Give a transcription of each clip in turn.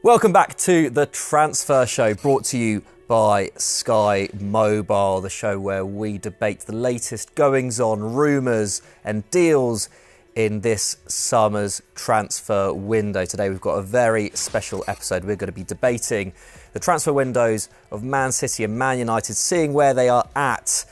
Welcome back to the Transfer Show, brought to you by Sky Mobile, the show where we debate the latest goings-on, rumours and deals in this summer's transfer window. Today we've got a very special episode. We're going to be debating the transfer windows of Man City and Man United, seeing where they are at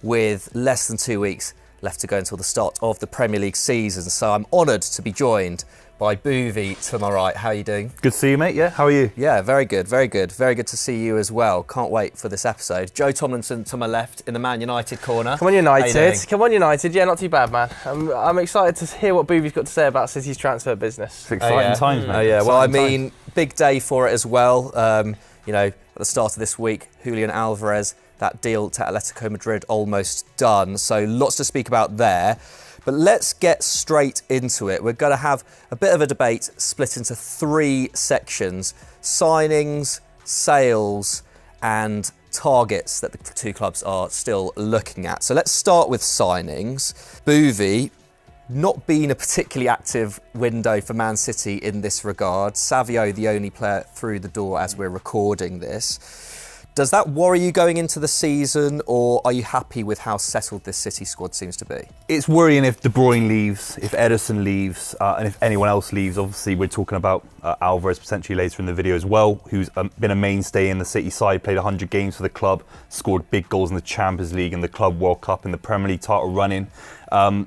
with less than 2 weeks left to go until the start of the Premier League season. So I'm honoured to be joined by Boovy to my right. How are you doing? Good to see you, mate. Yeah, how are you? Yeah, very good, very good. Very good to see you as well. Can't wait for this episode. Joe Tomlinson to my left in the Man United corner. Come on United. Come on United. Yeah, not too bad, man. I'm excited to hear what Boovy's got to say about City's transfer business. It's exciting times, mate. Yeah, well, I mean, big day for it as well. At the start of this week, Julian Alvarez, that deal to Atletico Madrid almost done. So lots to speak about there. But let's get straight into it. We're going to have a bit of a debate split into three sections: signings, sales, and targets that the two clubs are still looking at. So let's start with signings. Boovy, not been a particularly active window for Man City in this regard. Savio, the only player through the door as we're recording this. Does that worry you going into the season, or are you happy with how settled this City squad seems to be? It's worrying if De Bruyne leaves, if Ederson leaves, and if anyone else leaves. Obviously, we're talking about Alvarez potentially later in the video as well, who's been a mainstay in the City side, played 100 games for the club, scored big goals in the Champions League and the Club World Cup and the Premier League title running.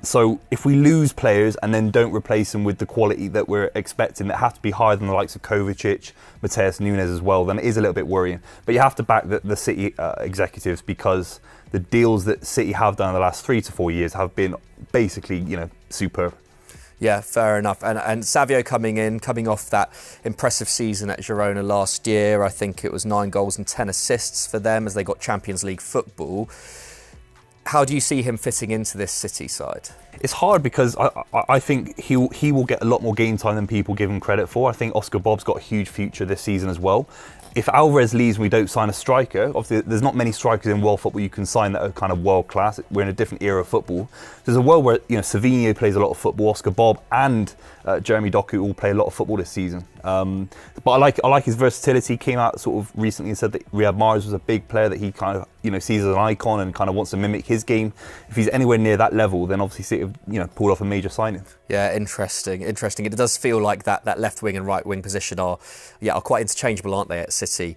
So if we lose players and then don't replace them with the quality that we're expecting, that have to be higher than the likes of Kovacic, Mateus Nunes as well, then it is a little bit worrying. But you have to back the City executives, because the deals that City have done in the last 3 to 4 years have been basically, superb. Yeah, fair enough. And Savio coming off that impressive season at Girona last year. I think it was 9 goals and 10 assists for them as they got Champions League football. How do you see him fitting into this City side? It's hard because I think he will get a lot more game time than people give him credit for. I think Oscar Bob's got a huge future this season as well. If Alvarez leaves and we don't sign a striker, obviously there's not many strikers in world football you can sign that are kind of world class. We're in a different era of football. There's a world where Savinho plays a lot of football, Oscar Bob and Jeremy Doku all play a lot of football this season. But I like his versatility. He came out sort of recently and said that Riyad Mahrez was a big player that he kind of sees as an icon and kind of wants to mimic his game. If he's anywhere near that level, then obviously City have pulled off a major signing. Yeah, interesting. It does feel like that left wing and right wing position are quite interchangeable, aren't they, at City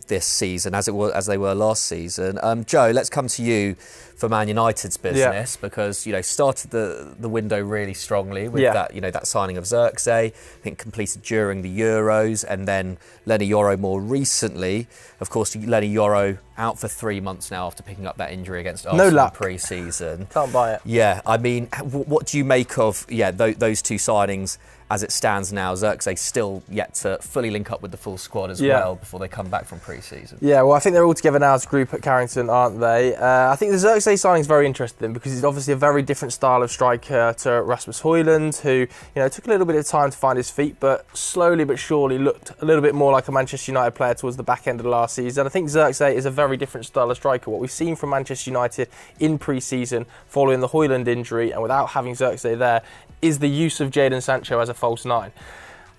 this season as they were last season. Joe, let's come to you for Man United's business, because started the window really strongly with that signing of Xerxes, I think completed during the Euros, and then Lenny Yoro more recently. Of course, Lenny Yoro out for 3 months now after picking up that injury against Arsenal pre-season. Can't buy it. Yeah, I mean, what do you make of those two signings as it stands now? Xerxes still yet to fully link up with the full squad as well before they come back from pre-season. Yeah, well, I think they're all together now as a group at Carrington, aren't they? I think the Xerxes signing is very interesting because he's obviously a very different style of striker to Rasmus Højlund, who took a little bit of time to find his feet, but slowly but surely looked a little bit more like a Manchester United player towards the back end of the last season. I think Xerxes is a very different style of striker. What we've seen from Manchester United in pre-season following the Højlund injury and without having Xerxes there is the use of Jadon Sancho as a false nine.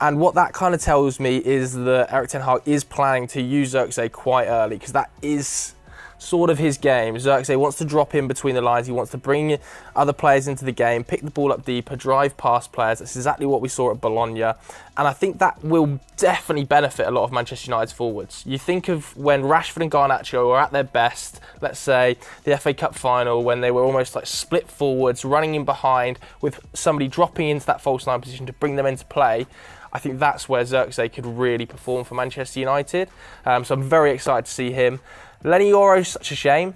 And what that kind of tells me is that Erik ten Hag is planning to use Xerxes quite early, because that is sort of his game. Xerxes wants to drop in between the lines. He wants to bring other players into the game, pick the ball up deeper, drive past players. That's exactly what we saw at Bologna. And I think that will definitely benefit a lot of Manchester United's forwards. You think of when Rashford and Garnacho were at their best, let's say the FA Cup final, when they were almost like split forwards, running in behind with somebody dropping into that false nine position to bring them into play. I think that's where Xerxes could really perform for Manchester United. So I'm very excited to see him. Lenny Yoro is such a shame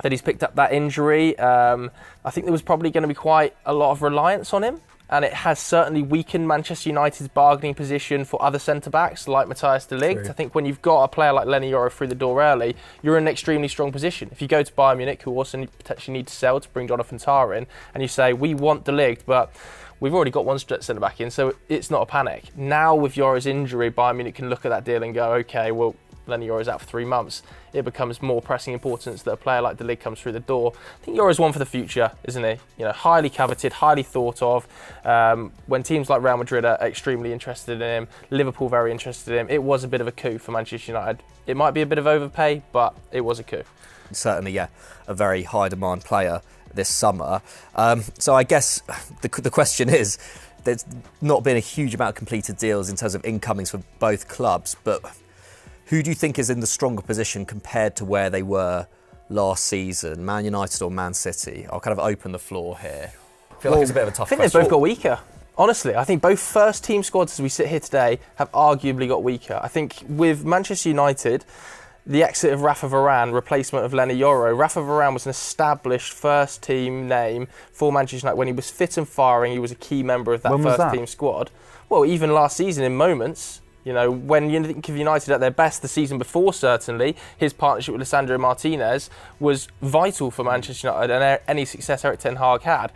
that he's picked up that injury. I think there was probably going to be quite a lot of reliance on him, and it has certainly weakened Manchester United's bargaining position for other centre-backs like Matthias de Ligt. I think when you've got a player like Lenny Yoro through the door early, you're in an extremely strong position. If you go to Bayern Munich, who also potentially need to sell to bring Jonathan Tah in, and you say, we want de Ligt, but we've already got one centre-back in, so it's not a panic. Now with Yoro's injury, Bayern Munich can look at that deal and go, okay, well, Lenny Yoro's out for 3 months, it becomes more pressing importance that a player like De Ligt comes through the door. I think Yoro's one for the future, isn't he? You know, highly coveted, highly thought of. When teams like Real Madrid are extremely interested in him, Liverpool very interested in him, it was a bit of a coup for Manchester United. It might be a bit of overpay, but it was a coup. Certainly, yeah, a very high demand player this summer. So I guess the question is, there's not been a huge amount of completed deals in terms of incomings for both clubs, but who do you think is in the stronger position compared to where they were last season, Man United or Man City? I'll kind of open the floor here. I feel like it's a bit of a tough question. I think they've both got weaker. Honestly, I think both first team squads as we sit here today have arguably got weaker. I think with Manchester United, the exit of Rafa Varane, replacement of Lenny Yoro. Rafa Varane was an established first team name for Manchester United. When he was fit and firing, he was a key member of that first team squad. Well, even last season in moments, you know, when you think of United at their best, the season before certainly, his partnership with Lisandro Martinez was vital for Manchester United and any success Erik ten Hag had.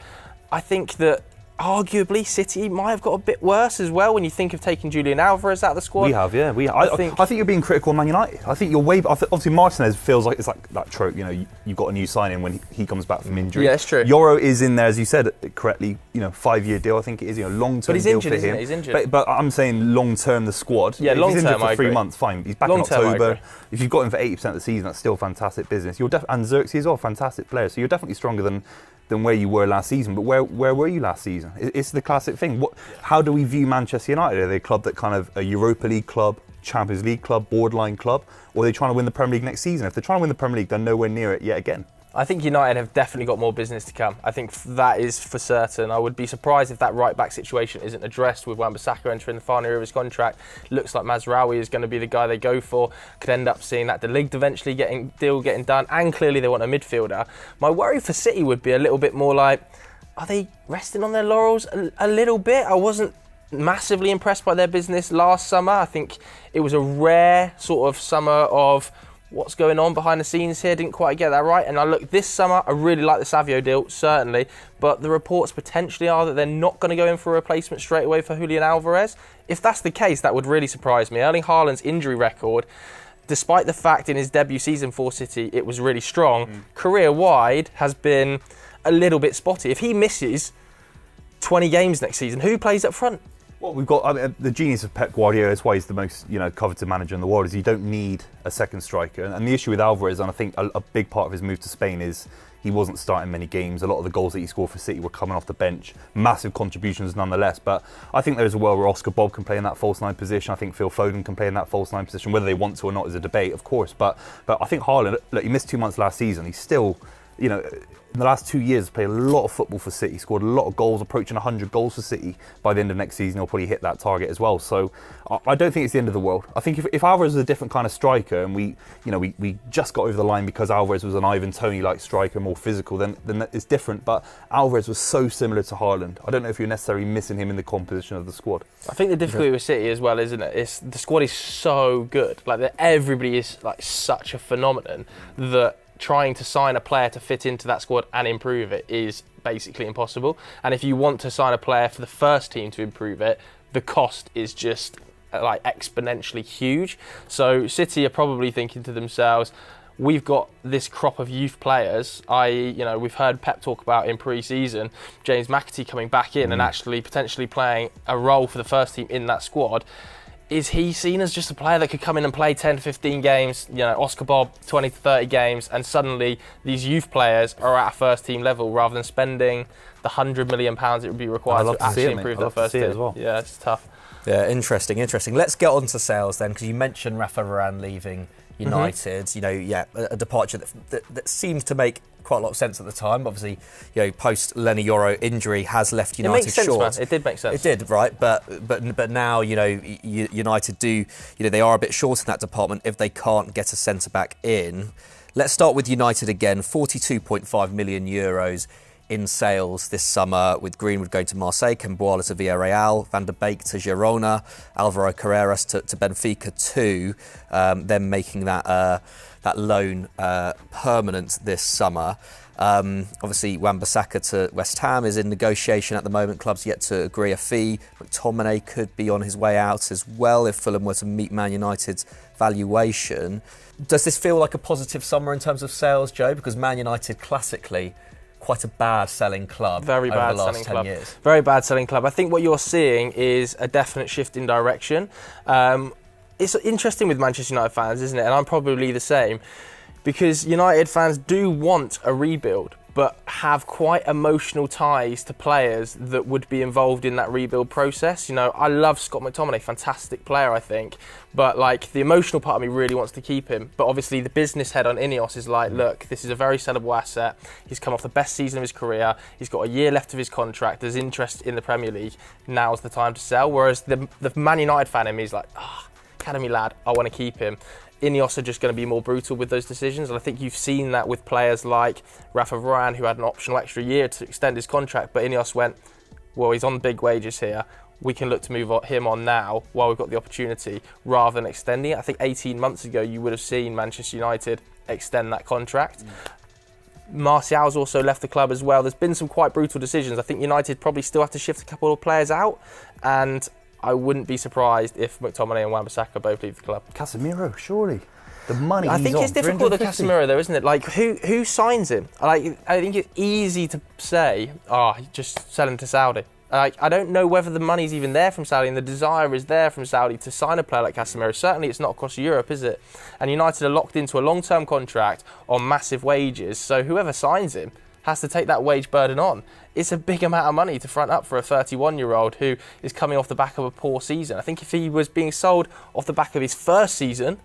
I think that arguably City might have got a bit worse as well when you think of taking Julian Alvarez out of the squad. We have, yeah. I think you're being critical of Man United. I think you're obviously Martinez feels like it's like that trope, you know, you've got a new signing when he comes back from injury. Yeah, it's true. Yoro is in there, as you said correctly, you know, 5-year deal, I think it is, you know, long-term deal injured, for him. He's injured. But I'm saying long-term the squad. Yeah, long-term, he's injured for 3 agree. months, fine. He's back in October. If you've got him for 80% of the season, that's still fantastic business. And Xerxes as well, fantastic player. So you're definitely stronger than where you were last season. But where were you last season? It's the classic thing. How do we view Manchester United? Are they a club that kind of a Europa League club, Champions League club, borderline club? Or are they trying to win the Premier League next season? If they're trying to win the Premier League, they're nowhere near it yet again. I think United have definitely got more business to come. I think that is for certain. I would be surprised if that right-back situation isn't addressed with Wan-Bissaka entering the final year of his contract. Looks like Mazraoui is going to be the guy they go for. Could end up seeing that De Ligt eventually getting done, and clearly they want a midfielder. My worry for City would be a little bit more like, are they resting on their laurels a little bit? I wasn't massively impressed by their business last summer. I think it was a rare sort of summer of what's going on behind the scenes here, didn't quite get that right. And I look, this summer, I really like the Savio deal, certainly, but the reports potentially are that they're not going to go in for a replacement straight away for Julian Alvarez. If that's the case, that would really surprise me. Erling Haaland's injury record, despite the fact in his debut season for City it was really strong, career-wide has been a little bit spotty. If he misses 20 games next season, who plays up front? Well, we've got the genius of Pep Guardiola. That's why he's the most coveted manager in the world. Is you don't need a second striker. And the issue with Alvarez, and I think a big part of his move to Spain is he wasn't starting many games. A lot of the goals that he scored for City were coming off the bench. Massive contributions nonetheless. But I think there's a world where Oscar Bob can play in that false nine position. I think Phil Foden can play in that false nine position. Whether they want to or not is a debate, of course. But I think Haaland, look, he missed 2 months last season. He's still, in the last 2 years, played a lot of football for City, scored a lot of goals, approaching 100 goals for City. By the end of next season, he'll probably hit that target as well. So I don't think it's the end of the world. I think if Alvarez was a different kind of striker, and we just got over the line because Alvarez was an Ivan Toney-like striker, more physical, then it's different. But Alvarez was so similar to Haaland. I don't know if you're necessarily missing him in the composition of the squad. I think the difficulty with City as well, isn't it? The squad is so good. Like everybody is like such a phenomenon that trying to sign a player to fit into that squad and improve it is basically impossible. And if you want to sign a player for the first team to improve it, the cost is just like exponentially huge. So City are probably thinking to themselves, we've got this crop of youth players, we've heard Pep talk about in pre-season, James McAtee coming back in and actually potentially playing a role for the first team in that squad. Is he seen as just a player that could come in and play 10 to 15 games, Oscar Bob 20 to 30 games, and suddenly these youth players are at a first team level rather than spending the £100 million it would be required to actually improve their first team? As well. Yeah, it's tough. Yeah, interesting. Let's get on to sales then, because you mentioned Rafa Varane leaving United. A departure that seems to make quite a lot of sense at the time. Obviously, post Lenny Yoro injury has left United it makes sense, short. Man. It did make sense. It did, right? But now United do they are a bit short in that department if they can't get a centre back in. Let's start with United again. 42.5 million euros in sales this summer, with Greenwood going to Marseille, Kemboala to Villarreal, Van der Beek to Girona, Alvaro Carreras to Benfica too, then making that loan permanent this summer. Obviously, Wan-Bissaka to West Ham is in negotiation at the moment. Club's yet to agree a fee. McTominay could be on his way out as well if Fulham were to meet Man United's valuation. Does this feel like a positive summer in terms of sales, Joe? Because Man United classically quite a bad selling club over the last 10 years. Very bad selling club. I think what you're seeing is a definite shift in direction. It's interesting with Manchester United fans, isn't it? And I'm probably the same, because United fans do want a rebuild, but have quite emotional ties to players that would be involved in that rebuild process. You know, I love Scott McTominay, fantastic player, I think, but like the emotional part of me really wants to keep him. But obviously the business head on Ineos is like, look, this is a very sellable asset. He's come off the best season of his career. He's got a year left of his contract. There's interest in the Premier League. Now's the time to sell. Whereas the Man United fan in me is like, academy lad, I want to keep him. Ineos are just going to be more brutal with those decisions, and I think you've seen that with players like Rafa Varane, who had an optional extra year to extend his contract, but Ineos went, well, he's on big wages here, we can look to move him on now while we've got the opportunity, rather than extending it. I think 18 months ago you would have seen Manchester United extend that contract. Martial's also left the club as well. There's been some quite brutal decisions. I think United probably still have to shift a couple of players out, and I wouldn't be surprised if McTominay and Wan-Bissaka both leave the club. Casemiro, surely. The money I he's think on, it's difficult with Casemiro though, isn't it? Like, who signs him? Like, I think it's easy to say, just sell him to Saudi. Like, I don't know whether the money's even there from Saudi and the desire is there from Saudi to sign a player like Casemiro. Certainly it's not across Europe, is it? And United are locked into a long-term contract on massive wages, so whoever signs him has to take that wage burden on. It's a big amount of money to front up for a 31-year-old who is coming off the back of a poor season. I think if he was being sold off the back of his first season,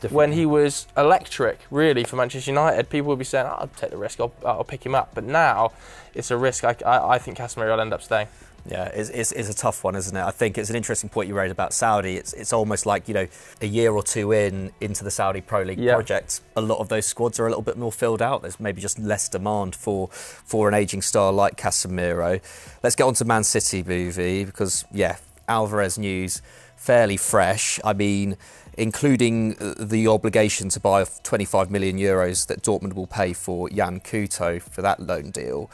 when he was electric, really, for Manchester United, people would be saying, I'll take the risk, I'll pick him up. But now, it's a risk. I think Casemiro will end up staying. Yeah, it's a tough one, isn't it? I think it's an interesting point you raised about Saudi. It's almost like, a year or two into the Saudi Pro League project, a lot of those squads are a little bit more filled out. There's maybe just less demand for an ageing star like Casemiro. Let's get on to Man City, Boovy, because, Alvarez news, fairly fresh. I mean, including the obligation to buy 25 million euros that Dortmund will pay for Jan Couto for that loan deal.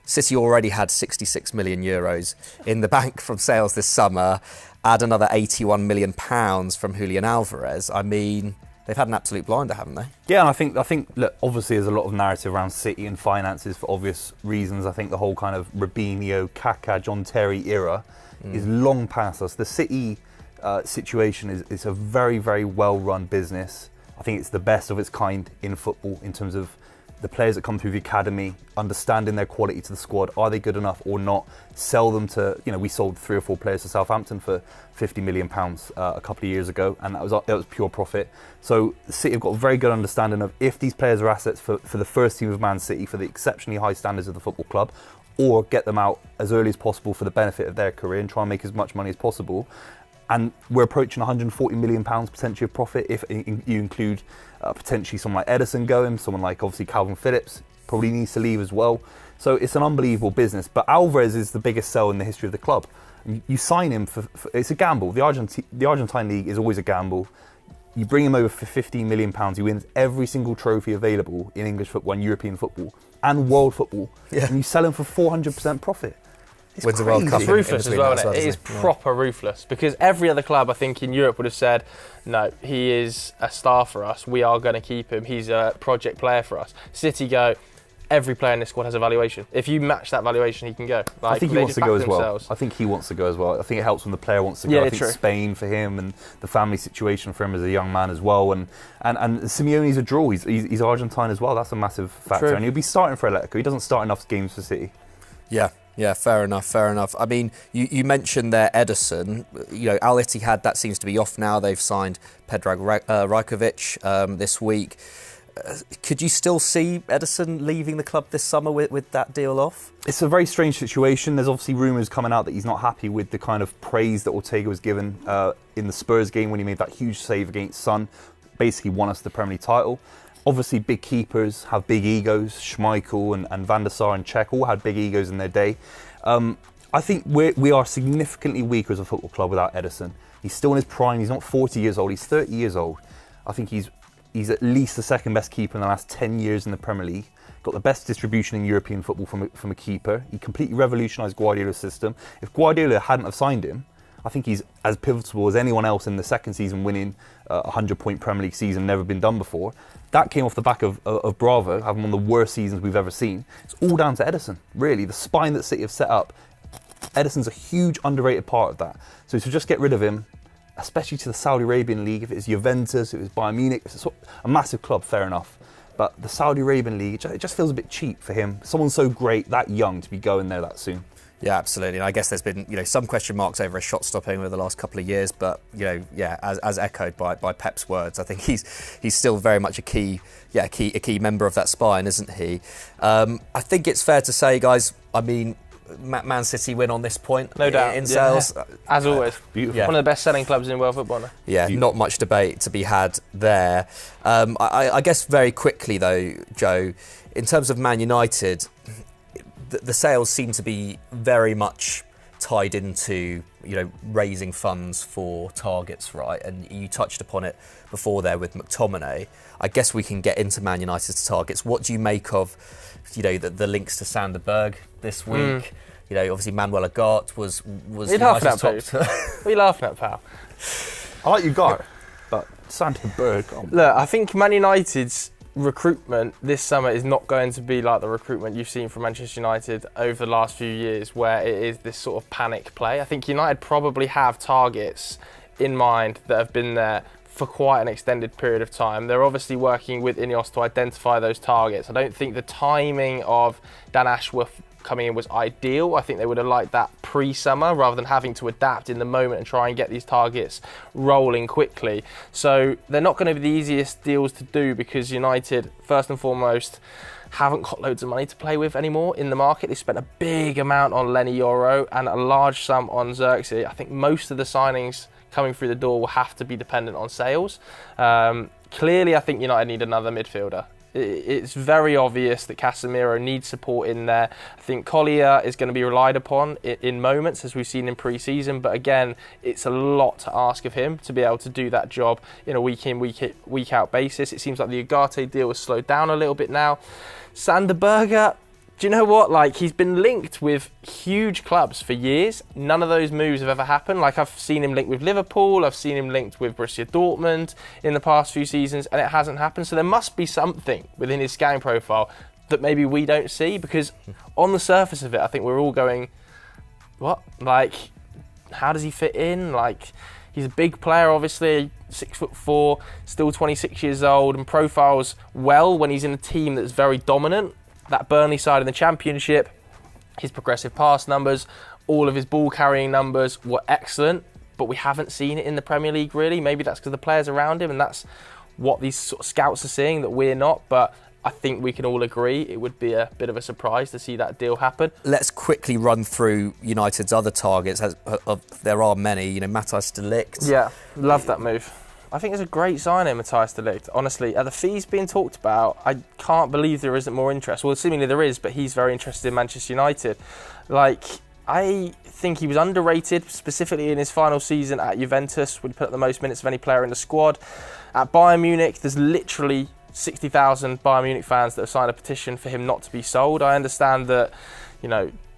City already had 66 million euros in the bank from sales this summer. Add another 81 million pounds from Julian Alvarez. I mean, they've had an absolute blinder, haven't they? Yeah, and I think, look, obviously there's a lot of narrative around City and finances for obvious reasons. I think the whole kind of Robinho, Kaká, John Terry era is long past us. The City situation is a very, very well-run business. I think it's the best of its kind in football in terms of the players that come through the academy, understanding their quality to the squad. Are they good enough or not? Sell them to, we sold 3 or 4 players to Southampton for £50 million a couple of years ago, and that was pure profit. So City have got a very good understanding of if these players are assets for the first team of Man City, for the exceptionally high standards of the football club, or get them out as early as possible for the benefit of their career and try and make as much money as possible. And we're approaching £140 million potentially of profit if you include potentially someone like Ederson going, someone like obviously Calvin Phillips probably needs to leave as well. So it's an unbelievable business. But Alvarez is the biggest sell in the history of the club. You sign him for it's a gamble. The Argentine league is always a gamble. You bring him over for £15 million. He wins every single trophy available in English football and European football and world football. Yeah. And you sell him for 400% profit. Wins the World Cup. It's ruthless as well, isn't it? It is proper ruthless, because every other club, I think, in Europe would have said, no, he is a star for us. We are going to keep him. He's a project player for us. City go, every player in this squad has a valuation. If you match that valuation, he can go. Like, I think he wants to go as well. I think he wants to go as well. I think it helps when the player wants to go. I think Spain for him and the family situation for him as a young man as well. And Simeone's a draw. He's Argentine as well. That's a massive factor. And he'll be starting for Atletico. He doesn't start enough games for City. Yeah, fair enough. I mean, you mentioned there Ederson. Al Ittihad, that seems to be off now. They've signed Predrag Rajkovic this week. Could you still see Ederson leaving the club this summer with that deal off? It's a very strange situation. There's obviously rumours coming out that he's not happy with the kind of praise that Ortega was given in the Spurs game when he made that huge save against Son. Basically won us the Premier League title. Obviously, big keepers have big egos. Schmeichel and Van der Sar and Cech all had big egos in their day. I think we are significantly weaker as a football club without Ederson. He's still in his prime. He's not 40 years old. He's 30 years old. I think he's at least the second best keeper in the last 10 years in the Premier League. Got the best distribution in European football from a keeper. He completely revolutionised Guardiola's system. If Guardiola hadn't have signed him, I think he's as pivotal as anyone else in the second season, winning a 100-point Premier League season, never been done before. That came off the back of Bravo, having one of the worst seasons we've ever seen. It's all down to Ederson, really. The spine that City have set up, Ederson's a huge underrated part of that. So to just get rid of him, especially to the Saudi Arabian League, if it's Juventus, if it's Bayern Munich, if it's a massive club, fair enough. But the Saudi Arabian League, it just feels a bit cheap for him. Someone so great, that young, to be going there that soon. Yeah, absolutely. And I guess there's been, some question marks over his shot stopping over the last couple of years, but as echoed by Pep's words, I think he's still very much a key member of that spine, isn't he? I think it's fair to say, guys. I mean, Man City win on this point, no doubt, in sales, as always. Beautiful. Yeah. One of the best-selling clubs in world football now. Yeah, Beautiful. Not much debate to be had there. I guess very quickly though, Joe, in terms of Man United, the sales seem to be very much tied into raising funds for targets, right? And you touched upon it before there with McTominay. I guess we can get into Man United's targets. What do you make of the links to Sander Berg this week? Obviously Manuel Ugarte was What are you laughing at, United's top. What are you laughing at, pal? I like Ugarte, but Sander Berg. Look, I think Man United's recruitment this summer is not going to be like the recruitment you've seen from Manchester United over the last few years, where it is this sort of panic play. I think United probably have targets in mind that have been there for quite an extended period of time. They're obviously working with Ineos to identify those targets. I don't think the timing of Dan Ashworth coming in was ideal. I think they would have liked that pre-summer rather than having to adapt in the moment and try and get these targets rolling quickly. So they're not going to be the easiest deals to do, because United, first and foremost, haven't got loads of money to play with anymore in the market. They spent a big amount on Lenny Yoro and a large sum on Xerxes. I think most of the signings coming through the door will have to be dependent on sales. Clearly, I think United need another midfielder. It's very obvious that Casemiro needs support in there. I think Collier is going to be relied upon in moments, as we've seen in pre-season, but again, it's a lot to ask of him to be able to do that job in a week in, week out basis. It seems like the Ugarte deal has slowed down a little bit now. Sander Berge, do you know what? He's been linked with huge clubs for years. None of those moves have ever happened. I've seen him linked with Liverpool. I've seen him linked with Borussia Dortmund in the past few seasons, and it hasn't happened. So there must be something within his scouting profile that maybe we don't see, because on the surface of it, I think we're all going, what? How does he fit in? He's a big player, obviously, 6'4", still 26 years old, and profiles well when he's in a team that's very dominant. That Burnley side in the Championship, his progressive pass numbers, all of his ball carrying numbers were excellent, but we haven't seen it in the Premier League really. Maybe that's because the players around him, and that's what these sort of scouts are seeing that we're not. But I think we can all agree it would be a bit of a surprise to see that deal happen. Let's quickly run through United's other targets. There are many. Matthijs de Ligt. Yeah, love that move. I think it's a great signing, Matthijs de Ligt. Honestly, the fees being talked about, I can't believe there isn't more interest. Well, seemingly there is, but he's very interested in Manchester United. I think he was underrated, specifically in his final season at Juventus, when he put up the most minutes of any player in the squad. At Bayern Munich, there's literally 60,000 Bayern Munich fans that have signed a petition for him not to be sold. I understand that,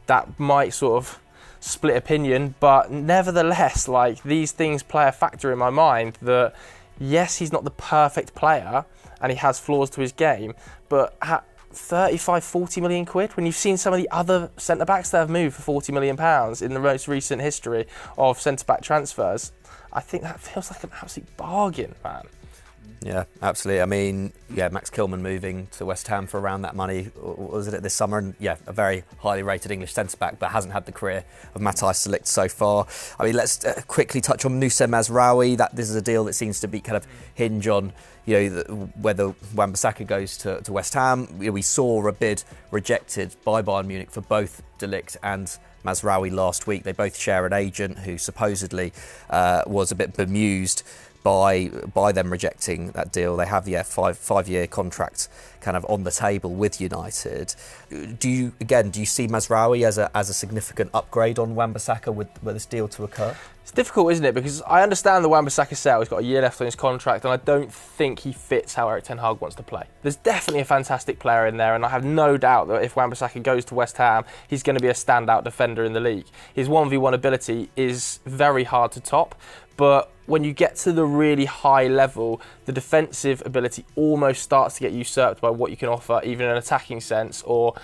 that might sort of split opinion, but nevertheless, these things play a factor in my mind that, yes, he's not the perfect player and he has flaws to his game, but at 35, 40 million quid, when you've seen some of the other centre-backs that have moved for 40 million pounds in the most recent history of centre-back transfers, I think that feels like an absolute bargain, man. Yeah, absolutely. I mean, Max Kilman moving to West Ham for around that money, was it this summer? And a very highly rated English centre-back, but hasn't had the career of Matthijs de Ligt so far. I mean, let's quickly touch on Nusayr Mazraoui. This is a deal that seems to be kind of hinge on, whether Wan-Bissaka goes to West Ham. We saw a bid rejected by Bayern Munich for both de Ligt and Mazraoui last week. They both share an agent who supposedly was a bit bemused by them rejecting that deal. They have five-year contract kind of on the table with United. Do you see Mazraoui as a significant upgrade on Wan-Bissaka with this deal to occur? It's difficult, isn't it? Because I understand the Wan-Bissaka sale. He's got a year left on his contract, and I don't think he fits how Erik ten Hag wants to play. There's definitely a fantastic player in there, and I have no doubt that if Wan-Bissaka goes to West Ham, he's going to be a standout defender in the league. His 1v1 ability is very hard to top, but when you get to the really high level, the defensive ability almost starts to get usurped by what you can offer, either in an attacking sense or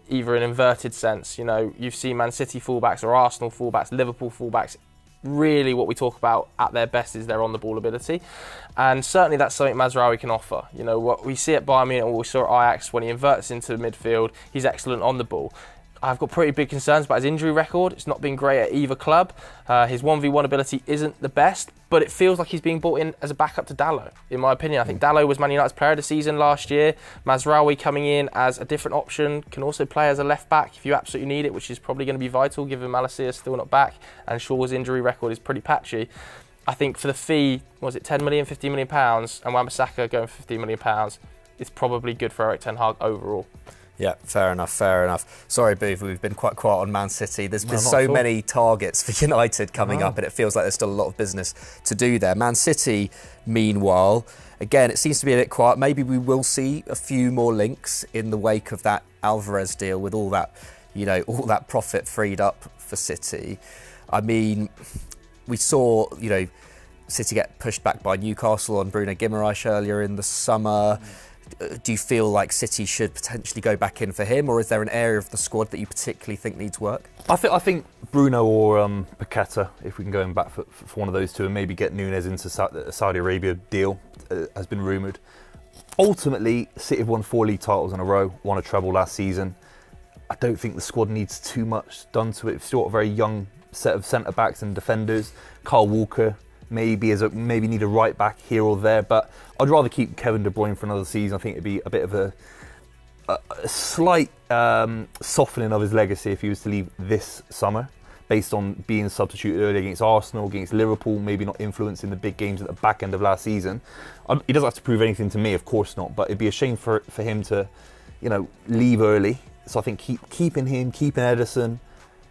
either an inverted sense. You know, you've seen Man City fullbacks or Arsenal fullbacks, Liverpool fullbacks. Really what we talk about at their best is their on-the-ball ability. And certainly that's something Mazraoui can offer. You know, what we see at Bayern Munich or we saw at Ajax, when he inverts into midfield, he's excellent on the ball. I've got pretty big concerns about his injury record. It's not been great at either club. His 1v1 ability isn't the best, but it feels like he's being brought in as a backup to Dalot, in my opinion. I think Dalot was Man United's player of the season last year. Mazraoui coming in as a different option, can also play as a left-back if you absolutely need it, which is probably going to be vital given Malacia still not back and Shaw's injury record is pretty patchy. I think for the fee, was it 10 million, 15 million pounds, and Wan-Bissaka going for 15 million pounds, it's probably good for Erik ten Hag overall. Yeah, fair enough. Sorry, Booth, we've been quite quiet on Man City. There's been so many targets for United coming up, and it feels like there's still a lot of business to do there. Man City, meanwhile, again, it seems to be a bit quiet. Maybe we will see a few more links in the wake of that Alvarez deal with all that, all that profit freed up for City. I mean, we saw, City get pushed back by Newcastle on Bruno Guimaraes earlier in the summer. Do you feel like City should potentially go back in for him, or is there an area of the squad that you particularly think needs work? I think Bruno or Paqueta, if we can go in back for one of those two, and maybe get Núñez into Saudi Arabia deal, has been rumoured. Ultimately, City have won 4 league titles in a row, won a treble last season. I don't think the squad needs too much done to it. We've still got a very young set of centre-backs and defenders. Kyle Walker maybe need a right back here or there, but I'd rather keep Kevin De Bruyne for another season. I think it'd be a bit of a slight softening of his legacy if he was to leave this summer, based on being substituted early against Arsenal, against Liverpool, maybe not influencing the big games at the back end of last season. He doesn't have to prove anything to me, of course not, but it'd be a shame for him to, leave early. So I think keeping him, keeping Ederson,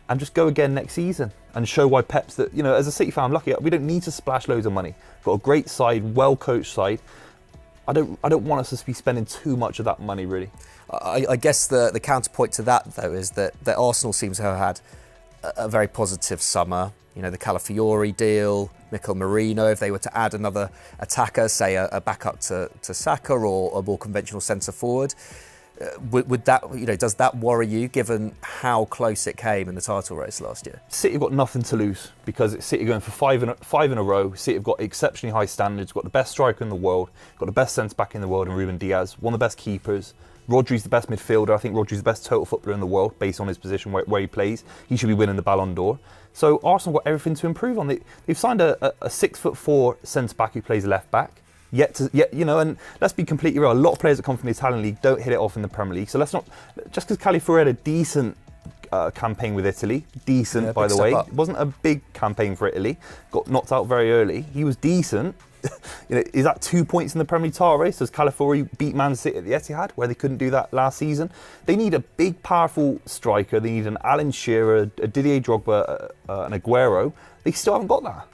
and just go again next season and show why Pep's that, as a City fan, I'm lucky. We don't need to splash loads of money. Got a great side, well-coached side. I don't want us to be spending too much of that money, really. I guess the counterpoint to that, though, is that Arsenal seems to have had a very positive summer. The Calafiori deal, Mikel Merino, if they were to add another attacker, say a backup to Saka or a more conventional centre-forward, would that, does that worry you, given how close it came in the title race last year? City have got nothing to lose, because City are going for five in a row. City have got exceptionally high standards, got the best striker in the world, got the best centre-back in the world in Ruben Diaz, one of the best keepers. Rodri's the best midfielder. I think Rodri's the best total footballer in the world based on his position where he plays. He should be winning the Ballon d'Or. So Arsenal got everything to improve on. They've signed a 6'4" centre-back who plays left-back. And let's be completely real. A lot of players that come from the Italian league don't hit it off in the Premier League. So let's not, just because Calafiori had a decent campaign with Italy, by the way. It wasn't a big campaign for Italy. Got knocked out very early. He was decent. Is that 2 points in the Premier League title race? Does Calafiori beat Man City at the Etihad, where they couldn't do that last season? They need a big, powerful striker. They need an Alan Shearer, a Didier Drogba, an Aguero. They still haven't got that.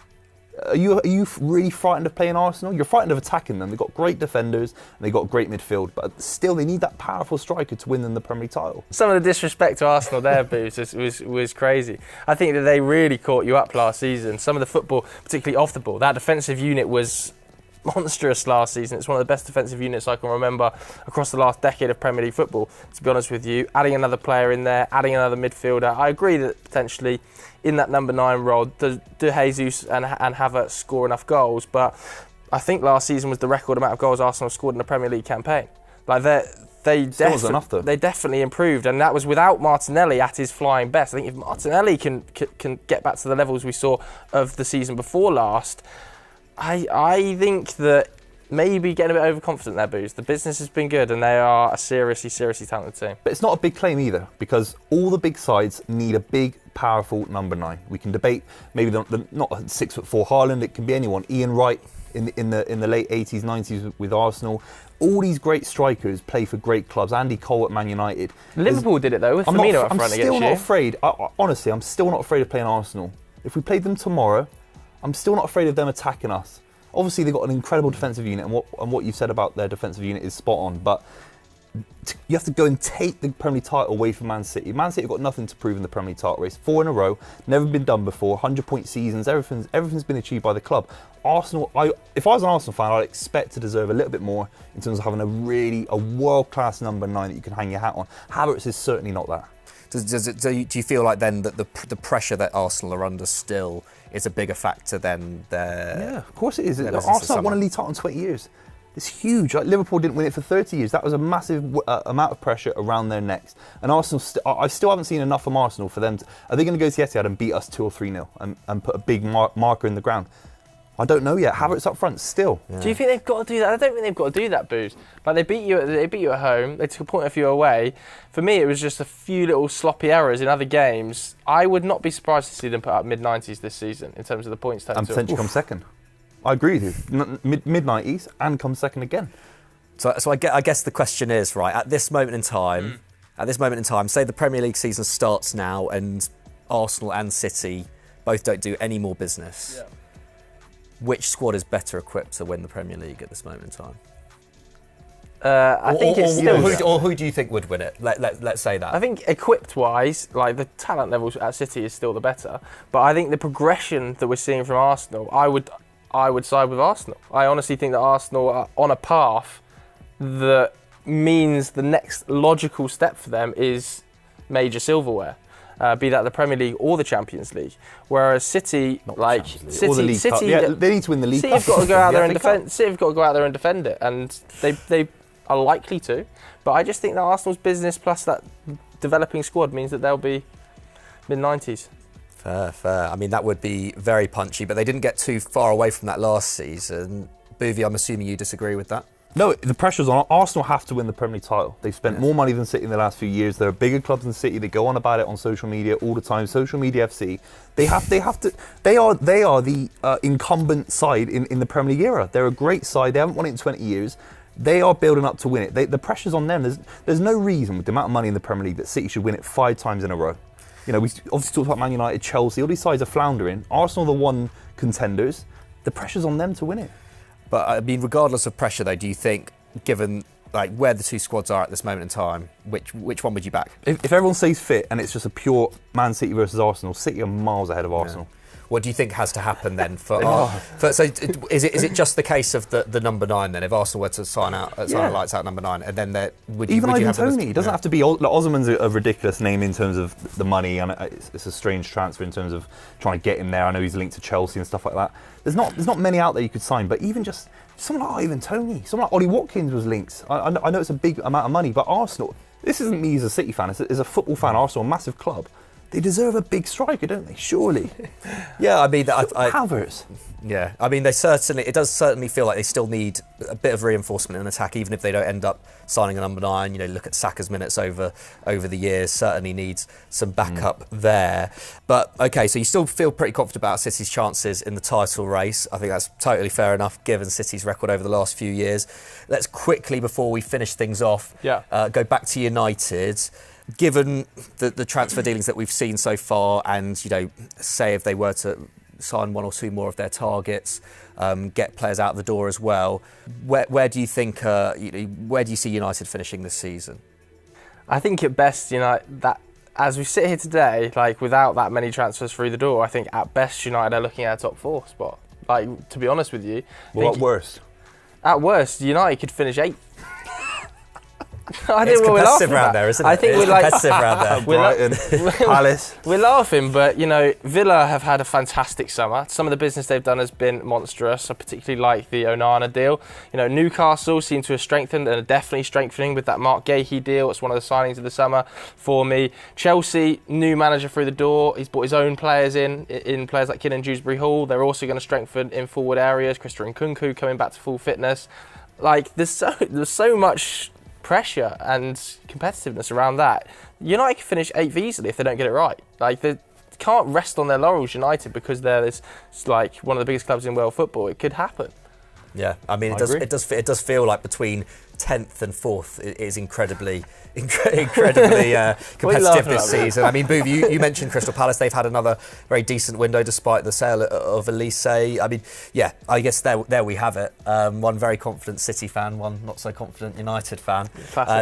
Are you really frightened of playing Arsenal? You're frightened of attacking them. They've got great defenders and they've got great midfield, but still they need that powerful striker to win them the Premier League title. Some of the disrespect to Arsenal there, Boots, was crazy. I think that they really caught you up last season. Some of the football, particularly off the ball, that defensive unit was monstrous last season. It's one of the best defensive units I can remember across the last decade of Premier League football, to be honest with you. Adding another player in there, adding another midfielder. I agree that potentially in that number 9 role, De Jesus and Havertz score enough goals, but I think last season was the record amount of goals Arsenal scored in a Premier League campaign. They definitely improved, and that was without Martinelli at his flying best. I think if Martinelli can get back to the levels we saw of the season before last, I think that maybe getting a bit overconfident there, Booze. The business has been good and they are a seriously talented team. But it's not a big claim either, because all the big sides need a big, powerful number 9. We can debate maybe not a 6'4" Haaland, it can be anyone. Ian Wright in the late 80s, 90s with Arsenal. All these great strikers play for great clubs. Andy Cole at Man United. Liverpool did it though with Firmino up front against you. I'm still not afraid. Honestly, I'm still not afraid of playing Arsenal. If we played them tomorrow, I'm still not afraid of them attacking us. Obviously, they've got an incredible defensive unit, and what you've said about their defensive unit is spot on. But you have to go and take the Premier League title away from Man City. Man City have got nothing to prove in the Premier League title race. 4 in a row, never been done before. 100-point seasons, everything's been achieved by the club. Arsenal, if I was an Arsenal fan, I'd expect to deserve a little bit more in terms of having a world-class number 9 that you can hang your hat on. Havertz is certainly not that. Do you feel like then that the pressure that Arsenal are under still is a bigger factor than their... Yeah, of course it is. Arsenal won a league title in 20 years. It's huge. Like Liverpool didn't win it for 30 years. That was a massive amount of pressure around their necks. And Arsenal, I still haven't seen enough from Arsenal for them to... Are they going to go to the Etihad and beat us 2 or 3-0 and put a big marker in the ground? I don't know yet. Havertz up front still. Yeah. Do you think they've got to do that? I don't think they've got to do that, Booze. Like they beat you at home. They took a point of view away. For me, it was just a few little sloppy errors in other games. I would not be surprised to see them put up mid-90s this season in terms of the points total. And potentially come second. I agree with you. Mid-90s and come second again. So I guess the question is, right, at this moment in time, say the Premier League season starts now and Arsenal and City both don't do any more business. Yeah. Which squad is better equipped to win the Premier League at this moment in time? I think it's still... Or who do you think would win it? Let's say that. I think equipped-wise, like the talent level at City is still the better. But I think the progression that we're seeing from Arsenal, I would side with Arsenal. I honestly think that Arsenal are on a path that means the next logical step for them is major silverware. Be that the Premier League or the Champions League, whereas City, or the League Cup. Yeah, they need to win the League Cup. City have got to go out there and defend. City have got to go out there and defend it, and they are likely to. But I just think that Arsenal's business plus that developing squad means that they'll be mid-90s. Fair. I mean, that would be very punchy, but they didn't get too far away from that last season. Boovie, I'm assuming you disagree with that. No, the pressure's on. Arsenal have to win the Premier League title. They've spent more money than City in the last few years. There are bigger clubs than City. They go on about it on social media all the time. Social media FC. They are the incumbent side in the Premier League era. They're a great side. They haven't won it in 20 years. They are building up to win it. The pressure's on them. There's no reason with the amount of money in the Premier League that City should win it 5 times in a row. You know, we obviously talked about Man United, Chelsea. All these sides are floundering. Arsenal are the one contenders. The pressure's on them to win it. But I mean, regardless of pressure, though, do you think, given like where the two squads are at this moment in time, which one would you back? If everyone stays fit and it's just a pure Man City versus Arsenal, City are miles ahead of Arsenal. Yeah. What do you think has to happen then so is it just the case of the number 9 then? If Arsenal were to sign lights out number 9, and then would you Ivan have Toney? It doesn't have to be. Like, Osman's a ridiculous name in terms of the money, and it's a strange transfer in terms of trying to get him there. I know he's linked to Chelsea and stuff like that. There's not many out there you could sign, but even just someone like Ivan Toney, someone like Ollie Watkins was linked. I know it's a big amount of money, but Arsenal. This isn't me as a City fan. It's a football fan. Arsenal, a massive club. They deserve a big striker, don't they? Surely. Yeah, I mean, Havertz. Yeah, I mean, it does certainly feel like they still need a bit of reinforcement in attack, even if they don't end up signing a number 9. You know, look at Saka's minutes over the years. Certainly needs some backup there. But okay, so you still feel pretty confident about City's chances in the title race. I think that's totally fair enough, given City's record over the last few years. Let's quickly, before we finish things off, go back to United. Given the transfer dealings that we've seen so far, and say if they were to sign 1 or 2 more of their targets, get players out the door as well, where do you think? Where do you see United finishing this season? I think at best, that as we sit here today, like without that many transfers through the door, I think at best United are looking at a top 4 spot. Like, to be honest with you, at worst? At worst, United could finish 8th. It's competitive around there, isn't it? I think we're competitive around there. Brighton, Palace. We're laughing, but Villa have had a fantastic summer. Some of the business they've done has been monstrous. I particularly like the Onana deal. Newcastle seem to have strengthened and are definitely strengthening with that Mark Gahey deal. It's one of the signings of the summer for me. Chelsea, new manager through the door. He's brought his own players in players like Kieran Dewsbury Hall. They're also going to strengthen in forward areas. Christopher Nkunku coming back to full fitness. Like there's so much pressure and competitiveness around that. United can finish 8th easily if they don't get it right. Like they can't rest on their laurels, United, because they're one of the biggest clubs in world football. It could happen. Yeah, I mean, I it agree. does feel like between 10th and 4th is incredibly competitive this season. I mean, Booth, you mentioned Crystal Palace. They've had another very decent window despite the sale of Elise. I mean, yeah, I guess there we have it. One very confident City fan, one not so confident United fan.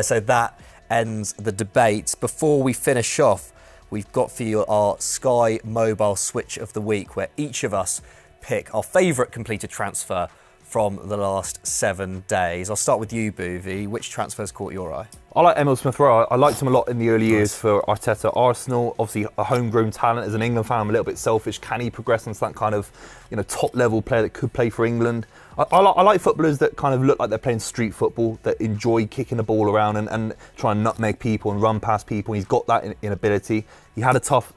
So that ends the debate. Before we finish off, we've got for you our Sky Mobile Switch of the Week, where each of us pick our favourite completed transfer from the last 7 days. I'll start with you, Boovy. Which transfers caught your eye? I like Emil Smith-Rowe. I liked him a lot in the early years for Arteta. Arsenal, obviously a homegrown talent. As an England fan, I'm a little bit selfish. Can he progress into that kind of, top-level player that could play for England? I like footballers that kind of look like they're playing street football, that enjoy kicking the ball around and try and nutmeg people and run past people. He's got that in ability. He had a tough,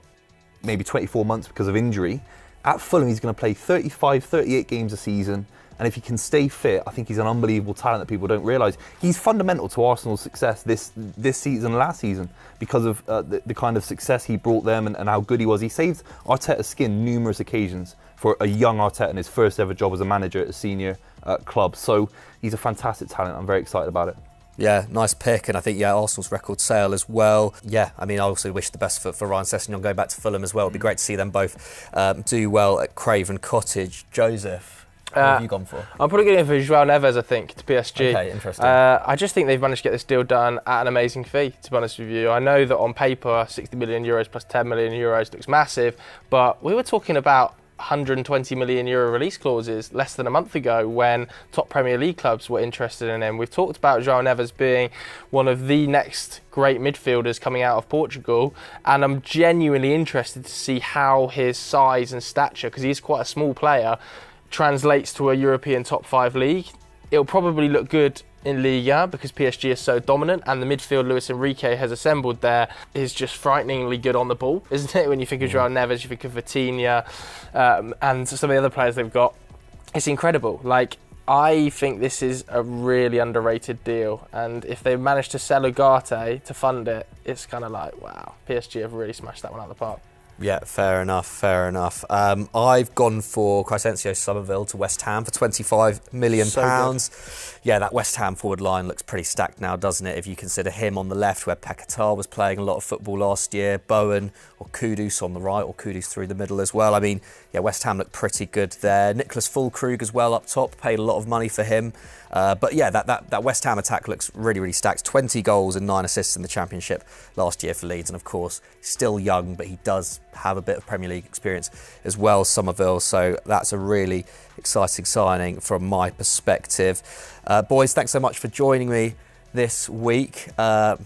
maybe 24 months because of injury. At Fulham, he's going to play 35, 38 games a season. And if he can stay fit, I think he's an unbelievable talent that people don't realise. He's fundamental to Arsenal's success this season and last season because of the kind of success he brought them and how good he was. He saved Arteta's skin numerous occasions for a young Arteta in his first ever job as a manager at a senior club. So he's a fantastic talent. I'm very excited about it. Yeah, nice pick, and I think Arsenal's record sale as well. Yeah, I mean, I also wish the best for Ryan Sessegnon going back to Fulham as well. It'd be great to see them both do well at Craven Cottage. Joseph, what have you gone for? I'm probably going for João Neves, I think, to PSG. Okay, interesting. I just think they've managed to get this deal done at an amazing fee, to be honest with you. I know that on paper, 60 million euros plus 10 million euros looks massive, but we were talking about 120 million euro release clauses less than a month ago when top Premier League clubs were interested in him. We've talked about João Neves being one of the next great midfielders coming out of Portugal, and I'm genuinely interested to see how his size and stature, because he's quite a small player, translates to a European top 5 league. It'll probably look good in Liga because PSG is so dominant, and the midfield Luis Enrique has assembled there is just frighteningly good on the ball, isn't it? When you think of João Neves, you think of Vitinha and some of the other players they've got. It's incredible. I think this is a really underrated deal, and if they manage to sell Ugarte to fund it, it's kind of like, wow, PSG have really smashed that one out of the park. Yeah, fair enough. I've gone for Crysencio Somerville to West Ham for £25 million. Yeah, that West Ham forward line looks pretty stacked now, doesn't it? If you consider him on the left, where Paquetá was playing a lot of football last year, Bowen or Kudus on the right, or Kudus through the middle as well. I mean, yeah, West Ham look pretty good there. Nicholas Füllkrug as well up top, paid a lot of money for him. But yeah, that West Ham attack looks really, really stacked. 20 goals and 9 assists in the Championship last year for Leeds. And of course, still young, but he does have a bit of Premier League experience as well, Somerville. So that's a really exciting signing from my perspective. Boys, thanks so much for joining me this week. I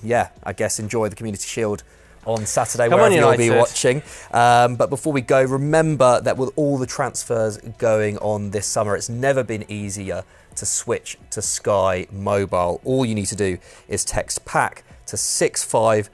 guess enjoy the Community Shield on Saturday, wherever you'll be watching. But before we go, remember that with all the transfers going on this summer, it's never been easier to switch to Sky Mobile. All you need to do is text PACK to 65705.